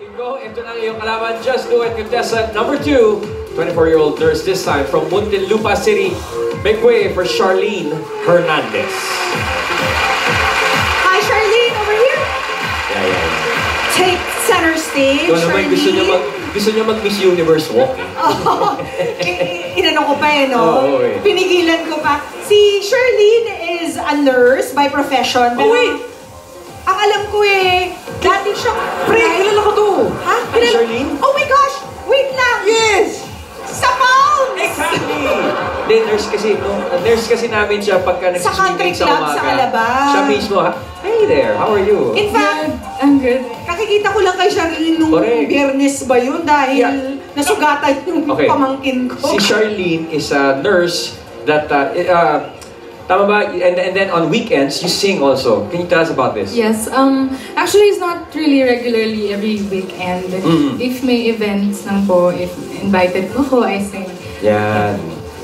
Bingo, ito na yung kalaban. Just Do It. Contestant number 2, 24-year-old nurse this time from Muntinlupa City. Make way for Charlene Hernandez. Hi, Charlene, over here. Yeah. Take center stage, Ito naman, gusto niya mag-Miss Universe walk. Oh, inano ko pa no? Oh, Pinigilan ko pa. Si Charlene is a nurse by profession. Oh, wait! Ang alam ko dati siyang... Kilala ko to! Ha? Hi, Charlene? Oh my gosh! Wait lang! Yes! Sa Palms! Exactly! Hindi, nurse kasi namin siya pagka sa country sa club umaga. sa Alaba. Siya mismo, hey there, how are you? In fact, I'm good. kakikita ko lang kay Charlene nung Biyernes ba yun dahil nasugatan yung pamangkin ko. Si Charlene is a nurse that, tama ba? And then on weekends, you sing also. Can you tell us about this? Yes. Actually, it's not really regularly every weekend. If may events lang po, if invited ko, I sing. Yan.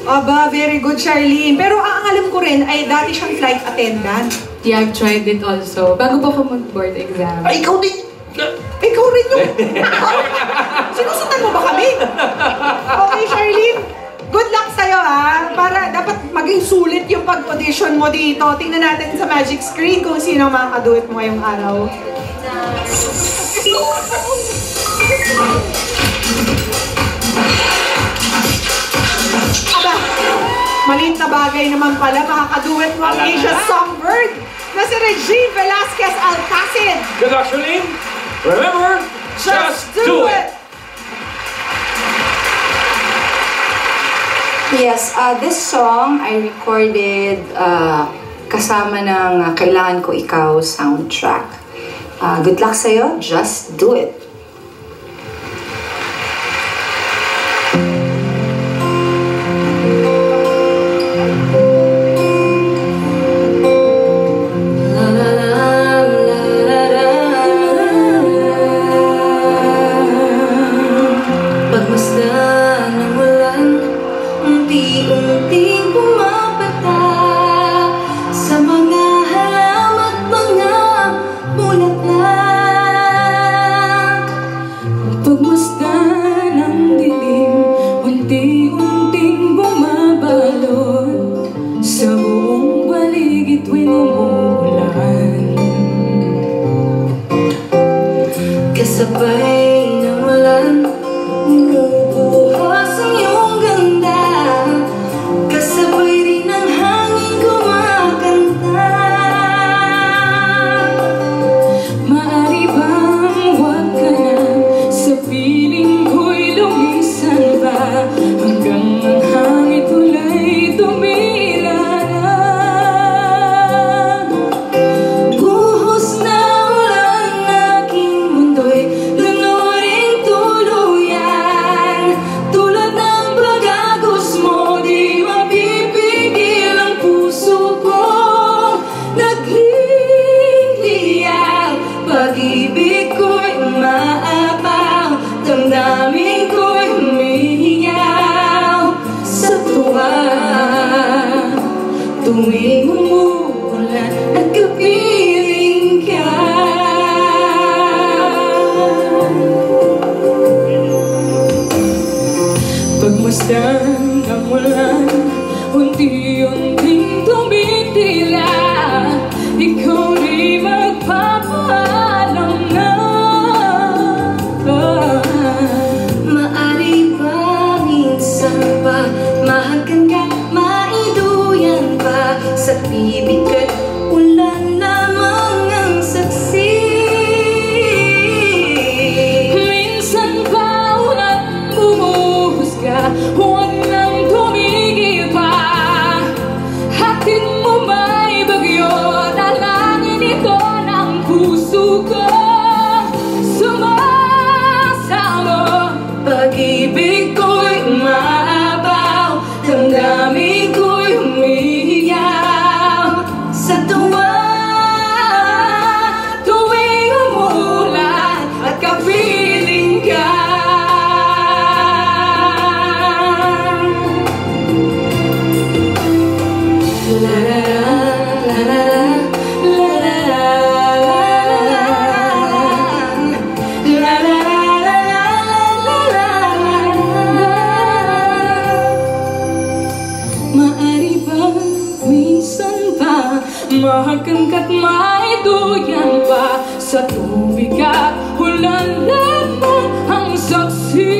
Aba, very good, Charlene. Pero ang alam ko rin ay dati siyang flight attendant. Yeah, I've tried it also. Bago pa ako mag-board exam. Ay, ikaw din! Ikaw rin yung... Sinusundan mo ba kami? Okay, Charlene. Good luck sa'yo, ha? Para dapat maging sulit yung pag-audition mo dito. Tingnan natin sa magic screen kung sino makakaduet mo ngayong araw. Aba, maliit na bagay naman pala makakaduet mo ang Asia's Songbird na si Regine Velasquez Alcacid. Good luck, Charlene. Remember, just do it! Yes, this song I recorded kasama ng Kailangan Ko Ikaw soundtrack. Good luck sa'yo, just do it! Unti-unting pumapata sa mga halamat, mga bulaklak. Pagmasdan ng dilim, unti-unting bumabalot sa buong paligid tuwing umuulan. Kasabay ng ulan, umubuhos ang iyong ganda. Kasabay rin ang hangin kumakanta. Maari bang huwag ka na sa piling ko'y lumisan ba, hanggang ang hangin tulay tumila na. Buhos na ulan, aking mundo'y lunuring tuluyan. Tulad ng pag-agos mo, di mapipigil ang puso ko. Nagliliyab, pag-ibig ko'y umaapaw, damdamin ko'y humihingaw sa tuwa. Tuwing umuulan at kapiling ka. Pagmasdan ng ulan, unti-unting tumitila. Ikaw di magpapaalam na. Maari ba minsan pa mahagan ka, maiduyan pa sa ibig ka't ulan lamang ang saksi. Minsan pa ulan bumuhos ka, huwag nang tumigil pa. Hatid mo may bagay mahagkan ka't maiduyan pa sa tubig at ulan lamang ang saksi.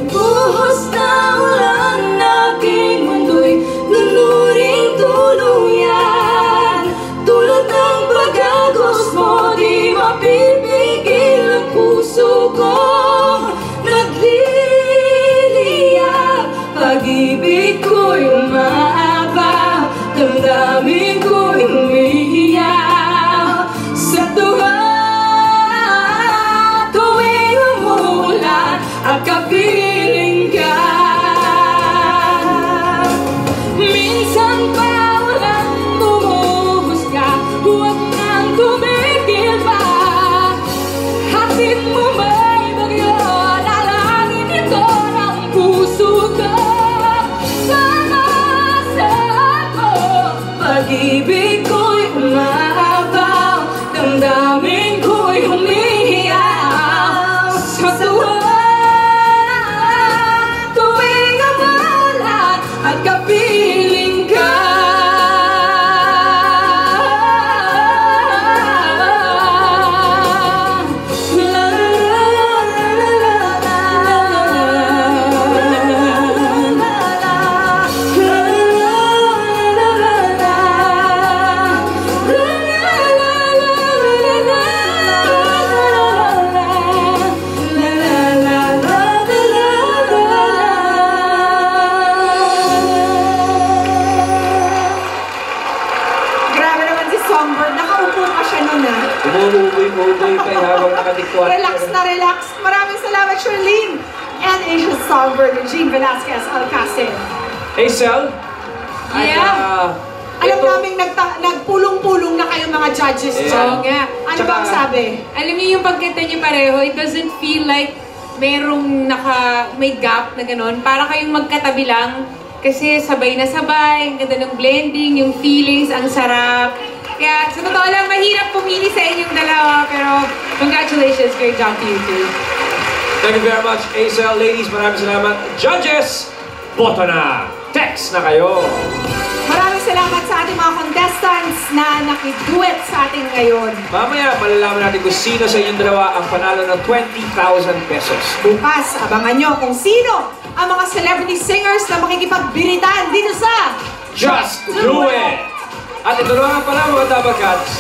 Buhos na ulan aking mundo'y lunuring tuluyan. Tulad ng pag-agos mo, di mapipigil ang puso ko. Nagliliyab, pag-ibig ko'y umaapaw, damdamin ko'y umiiyak sa tuwa. Tuwing umuulan at kapiling ka, minsan pa walang bumuhos ka, huwag nang tumigil pa. Hatid mo may bagyo, lalangin ito ng puso ko. Sama sa ako, pag-ibig ko'y umaapaw, damdamin ko'y humihiyaw sa tuwa. Tuwing umulan at kapiling ka, Grabe naman si Songbird. Nakaupo pa siya nun ah. Umuuboy-uboy pa habang nakadiktuan. Relax na relax. Maraming salamat, Charlene. And Asian Songbird, Jean Velasquez Alcacen. Hazel? Yeah. Alam ito- namin nagpulong-pulong na kayo mga judges Yeah. dyan. Oo nga. Ano Tsaka- ba ang sabi? Alam niyo yung pagkanta niyo pareho, it doesn't feel like merong may gap na gano'n. Para kayong magkatabi lang. Kasi sabay na sabay, ang ganda ng blending, yung feelings, ang sarap. Kaya sa totoo lang, mahirap pumili sa inyong dalawa. Pero congratulations, great job to you two. Thank you very much, Hazel. Ladies, maraming salamat. Judges, boto na. Text na kayo. Maraming salamat sa ating mga contestants na nakiduet sa atin ngayon. Mamaya, malalaman natin kung sino sa inyong dalawa ang panalo ng 20,000 pesos. Bukas, abangan nyo kung sino ang mga celebrity singers na makikipagbiritan dito sa Just Do It! At ito na nga pala mga Dabagats,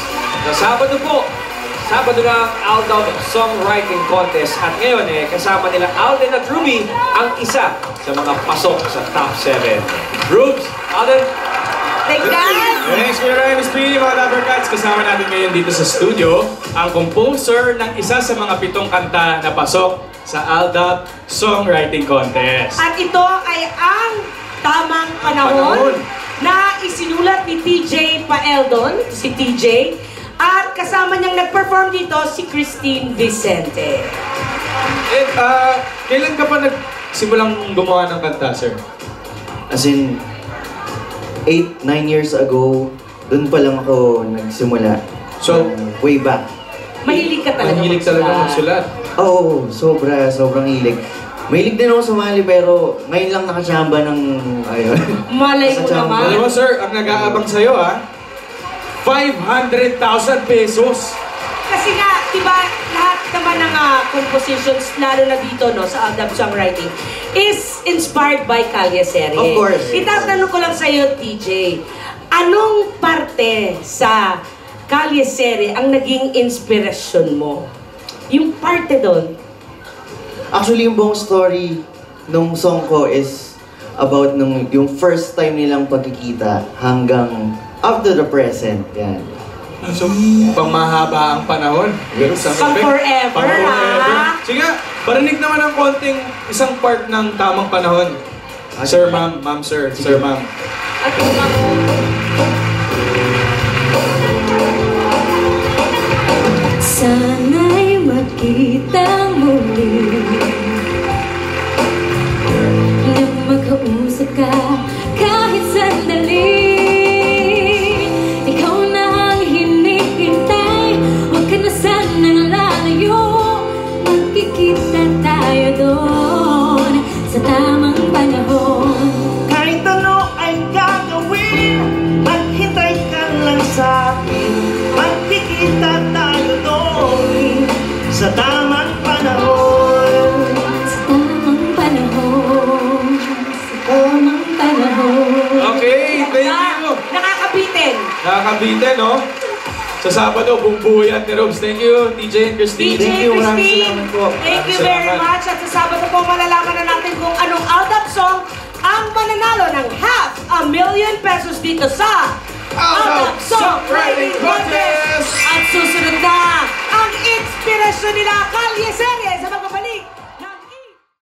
na Sabado po, Sabado na ang Aldab Songwriting Contest. At ngayon kasama nila Alden at Ruby ang isa sa mga pasok sa top 7. Rubes, Alden, Thank God! Thanks, Kuya Ryan. Speaking mga Dabbercats, kasama natin ngayon dito sa studio ang composer ng isa sa mga 7 kanta na pasok sa ALDAP Songwriting Contest. At ito ay ang tamang panahon na isinulat ni TJ Paeldon, si TJ, at kasama niyang nag-perform dito si Christine Vicente. Kailan ka pa nagsimulang gumawa ng kanta, sir? As in, 8-9 years ago, dun pa lang ako nagsimula. So, way back. Mahilig ka talaga Mahilig talaga magsulat. Oo, sobrang hilig. Mahilig din ako sumali pero ngayon lang nakachamba ng, ayun. Malay mo Sa chamba. naman. Alam mo, sir, ang nag-aabang sa'yo, 500,000 pesos. Kasi nga, di ba, lahat naman ng compositions, lalo na dito no, sa ALDAP Songwriting, is inspired by Calle Serie. Of course. Itatanong ko lang sa'yo, TJ, anong parte sa Calle Serie ang naging inspirasyon mo? Yung parte doon? Actually, yung buong story nung song ko is about yung first time nilang pagkikita hanggang up to the present. Yan. So, pangmahaba ang panahon. Pero sa Pang forever, ha? Sige nga, parinig naman ng konting isang part ng tamang panahon. Sir, ma'am, ma'am, sir, sir, ma'am. At Sana'y magkita muli nang magkausap ka kahit sandali. Ikaw na ang hinihintay, huwag ka na sanang lalayo. Magkikita tayo doon sa tamang panahon. Kahit ano ay gagawin, akin, magkikita tayo doon sa tamang panahon. Sa tamang panahon, sa tamang panahon. Okay, thank you. Nakakabitin. Nakakabitin, no? Sa Sabado, bumbuyan ni Robs. Thank you, TJ and Christine. DJ you, maraming Christine, salamat po. thank you Maraming very salamat. much. At sa Sabado po, malalaman na natin kung anong out-up song ang mananalo ng ₱500,000 dito sa Out-Up Songwriting Contest! At susunod na ang inspirasyon nila Kalye Series sa mga